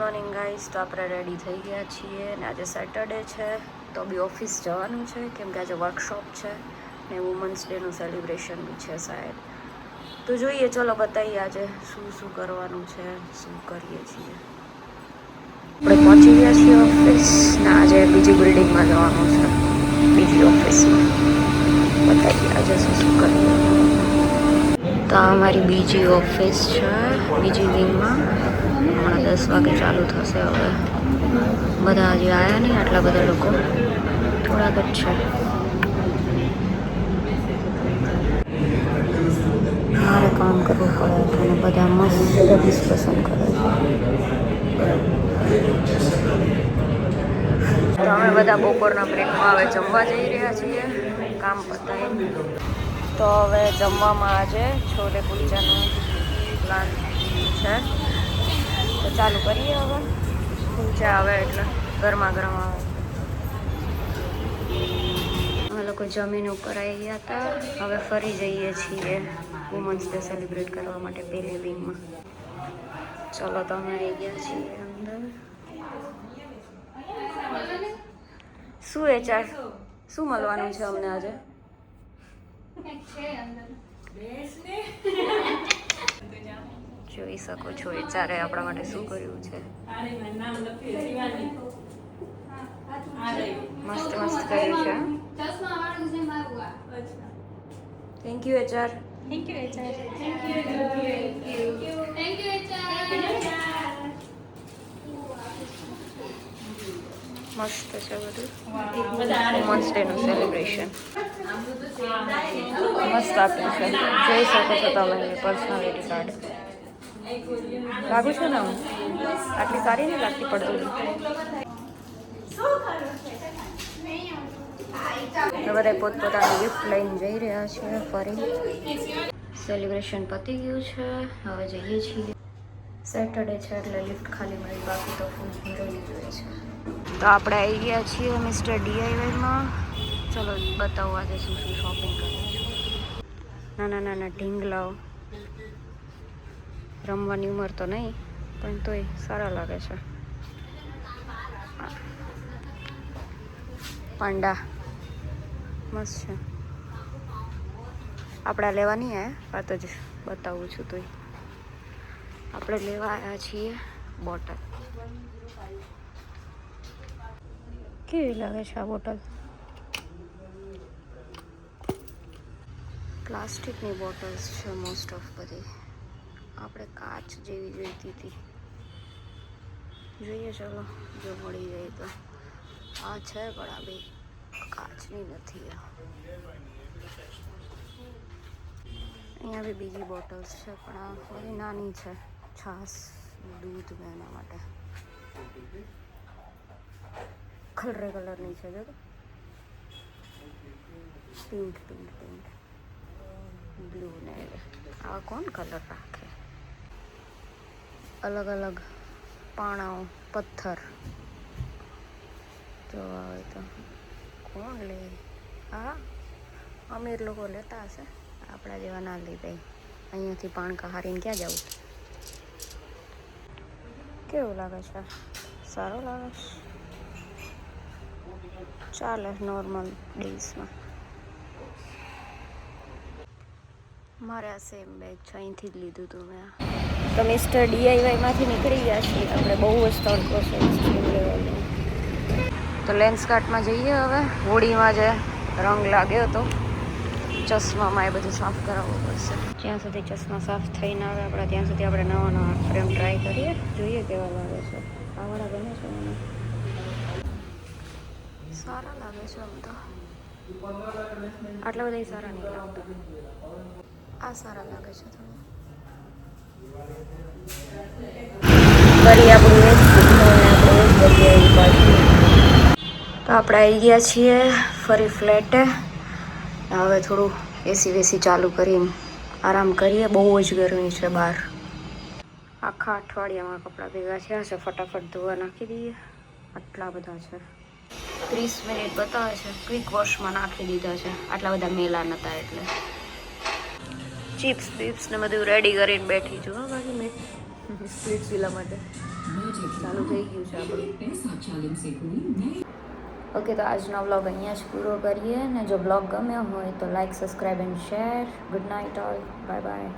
Morning guys, તો આપણે ready થઈ ગયા છીએ ને આજે સેટરડે છે તો બી ઓફિસ જવાનું છે કેમ કે આજે વર્કશોપ છે ને વુમન્સ ડેનું સેલિબ્રેશન બી છે શાયદ. તો જોઈએ, ચલો બતાવીએ આજે શું શું કરવાનું છે, શું કરીએ છીએ. આપણે પહોંચી ગયા છીએ ઓફિસ ને આજે બીજી બિલ્ડિંગમાં જવાનું છે, બીજી ઓફિસમાં. બતાવીએ આજે શું શું કરીએ. તો આ અમારી બીજી ઓફિસ છે, બીજી વિંગમાં. હમણાં 10 વાગે ચાલુ થશે. હવે બધા હજી આવ્યા નહીં, આટલા બધા લોકો થોડાક જ છે. મારે કામ કરવું પડે અને બધા મસ્ત ડિસ્કશન કરે છે. તો અમે બધા બપોરના બ્રેકમાં હવે જમવા જઈ રહ્યા છીએ, કામ પતાવી. તો હવે જમવામાં આજે છોલે કુલચાનું પ્લાન છે, તો ચાલુ કરીએ. હવે કુલચા આવે એટલે ગરમા ગરમ આવે. અમે લોકો જમીન ઉપર આવી ગયા હતા, હવે ફરી જઈએ છીએ વુમન્સ ડે સેલિબ્રેટ કરવા માટે પહેલી વિંગમાં. ચલો, તો અમે આવી ગયા છીએ અંદર. શું એચાર શું મળવાનું છે અમને આજે? જોઈ શકો છો એચારે આપણા માટે શું કર્યું છે. મસ્ત મસ્ત કર્યું છે. Thank you HR. Thank you, HR. મસ્ત છે બધું. વુમન્સ ડેનું સેલિબ્રેશન મસ્ત આપ્યું છે, જોઈ શકો છો તમે. પર્સનાલિટી કાર્ડ લાગુ છે ને હું આટલી સારી નહીં લાગતી પડતું. બધા પોતપોતાનું ગિફ્ટ લઈને જઈ રહ્યા છે. ફરી સેલિબ્રેશન પતી ગયું છે, હવે જઈએ છીએ. સેટરડે છે એટલે લિફ્ટ ખાલી મળી, બાકી તો ફૂલ ભરેલી જોઈએ છે. તો આપણે આવી ગયા છીએ મિસ્ટર DIYમાં. ચલો બતાવો આજે શું શું શોપિંગ કરીએ છીએ. નાના નાના ઢીંગલાઓ, રમવાની ઉંમર તો નહીં પણ તોય સારા લાગે છે. પાંડા મસ્ત છે. આપણા લેવા નહીં આવ્યા, વાત જ બતાવું છું. તોય આપણે લેવા આવ્યા છીએ બોટલ. કેવી લાગે છે આ બોટલ? પ્લાસ્ટિકની બોટલ્સ છે મોસ્ટ ઓફ બધી. આપણે કાચ જેવી જોઈતી હતી. જોઈએ ચલો, જો મળી જાય તો. આ છે પણ આ બી કાચની નથી. અહીંયા બી બીજી બોટલ્સ છે પણ આ બધી નાની છે. છાશ, દૂધ એના માટે. ખલરે કલરની છે, જો પિંક પિંક પિંક બ્લુ ને આ કોણ કલર રાખે? અલગ અલગ પાણાઓ, પથ્થર જો આવે તો કોણ લે? હા, અમીર લોકો લેતા હશે, આપણા જેવા ના લઈ જાય. અહીંયાથી પાણકા હારીને ક્યાં જવું? કેવું લાગે છે? સારો લાગે છે? ચાલે નોર્મલ ડેઝમાં. મારે આ સેમ બેગ છે, અહીંથી જ લીધું હતું મેં. તો મિસ્ટર DIYમાંથી નીકળી ગયા છીએ આપણે. બહુ જ તડકો છે એક્સ્ટ્રીમ લેવલનો. તો લેન્સકાર્ટમાં જઈએ હવે. હોળીમાં જે રંગ લાગ્યો હતો ચશ્મામાં, એ બધું સાફ કરાવવું પડશે. જ્યાં સુધી ચશ્મા સાફ થઈને આવે આપણા, ત્યાં સુધી આપણે નવા નવા ફ્રેમ ટ્રાય કરીએ. જોઈએ કેવા લાગે છે. આવાળા ગમે છે મને, સારા લાગે છે આમ તો. આટલા બધા સારા નહીં લાગતા. આ સારા લાગે છે થોડું. ફરી આપણું એ જ પાછું. તો આપણે આવી ગયા છીએ ફરી ફ્લેટે. હવે થોડું એસી વેસી ચાલુ કરીને આરામ કરીએ. બહુ જ ગરમી છે બહાર. આખા અઠવાડિયામાં કપડાં ભેગા થયા છે, ફટાફટ ધોવા નાખી દઈએ. આટલા બધા છે. 30 મિનિટ બતાવે છે. ક્વિક વોશમાં નાખી દીધા છે, આટલા બધા મેલા નહોતા એટલે. ચિપ્સ બીપ્સ ને બધું રેડી કરીને બેઠી છું. હા બાકી મેં સ્પ્લિટ વિલા માટે ચાલુ થઈ ગયું છે આપણું. ઓકે, તો આજનો વ્લોગ અહીંયા જ પૂરો કરીએ. ને જો બ્લોગ ગમ્યો હોય તો like, subscribe and share. Good night all, bye bye.